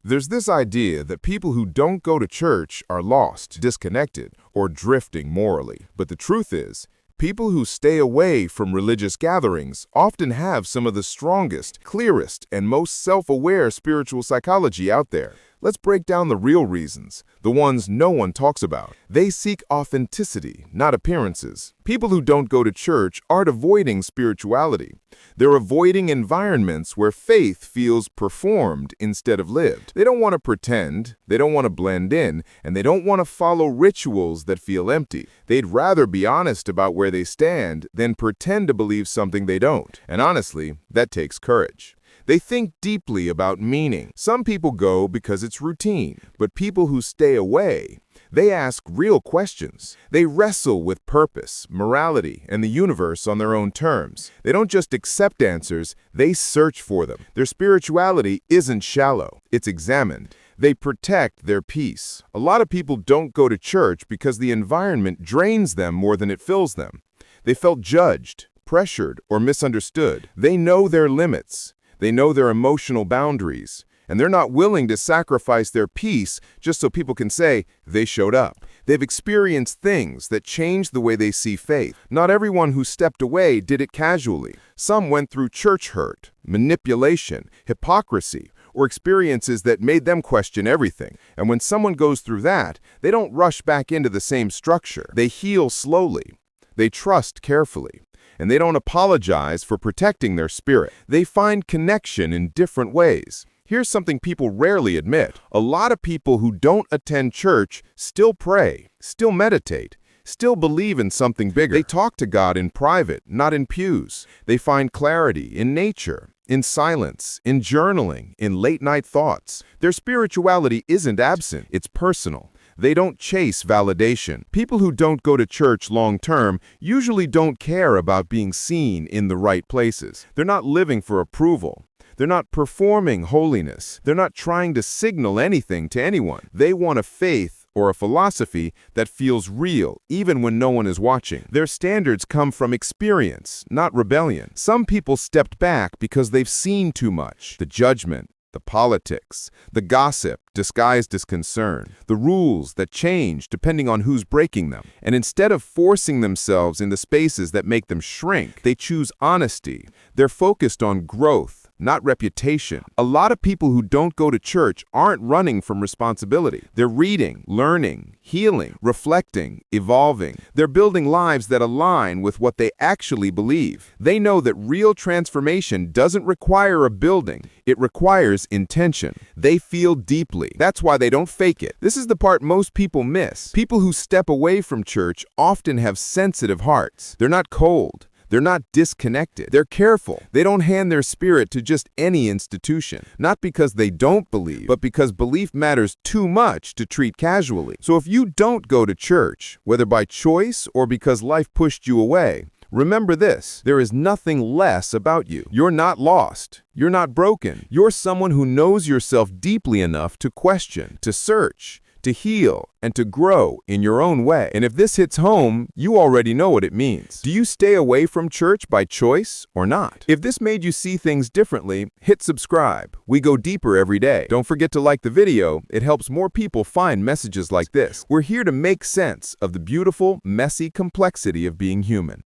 There's this idea that people who don't go to church are lost, disconnected, or drifting morally. But the truth is, people who stay away from religious gatherings often have some of the strongest, clearest, and most self-aware spiritual psychology out there. Let's break down the real reasons, the ones no one talks about. They seek authenticity, not appearances. People who don't go to church aren't avoiding spirituality. They're avoiding environments where faith feels performed instead of lived. They don't want to pretend, they don't want to blend in, and they don't want to follow rituals that feel empty. They'd rather be honest about where they stand than pretend to believe something they don't. And honestly, that takes courage. They think deeply about meaning. Some people go because it's routine, but people who stay away, they ask real questions. They wrestle with purpose, morality, and the universe on their own terms. They don't just accept answers, they search for them. Their spirituality isn't shallow, it's examined. They protect their peace. A lot of people don't go to church because the environment drains them more than it fills them. They felt judged, pressured, or misunderstood. They know their limits. They know their emotional boundaries, and they're not willing to sacrifice their peace just so people can say they showed up. They've experienced things that changed the way they see faith. Not everyone who stepped away did it casually. Some went through church hurt, manipulation, hypocrisy, or experiences that made them question everything. And when someone goes through that, they don't rush back into the same structure. They heal slowly. They trust carefully. And they don't apologize for protecting their spirit. They find connection in different ways. Here's something people rarely admit. A lot of people who don't attend church still pray, still meditate, still believe in something bigger. They talk to God in private, not in pews. They find clarity in nature, in silence, in journaling, in late-night thoughts. Their spirituality isn't absent, it's personal. They don't chase validation. People who don't go to church long-term usually don't care about being seen in the right places. They're not living for approval. They're not performing holiness. They're not trying to signal anything to anyone. They want a faith or a philosophy that feels real, even when no one is watching. Their standards come from experience, not rebellion. Some people stepped back because they've seen too much. The judgment, the politics, the gossip disguised as concern, the rules that change depending on who's breaking them. And instead of forcing themselves into spaces that make them shrink, they choose honesty. They're focused on growth, not reputation. A lot of people who don't go to church aren't running from responsibility. They're reading, learning, healing, reflecting, evolving. They're building lives that align with what they actually believe. They know that real transformation doesn't require a building. It requires intention. They feel deeply. That's why they don't fake it. This is the part most people miss. People who step away from church often have sensitive hearts. They're not cold. They're not disconnected. They're careful. They don't hand their spirit to just any institution. Not because they don't believe, but because belief matters too much to treat casually. So if you don't go to church, whether by choice or because life pushed you away, remember this: there is nothing less about you. You're not lost. You're not broken. You're someone who knows yourself deeply enough to question, to search, to heal, and to grow in your own way. And if this hits home, you already know what it means. Do you stay away from church by choice or not? If this made you see things differently, hit subscribe. We go deeper every day. Don't forget to like the video. It helps more people find messages like this. We're here to make sense of the beautiful, messy complexity of being human.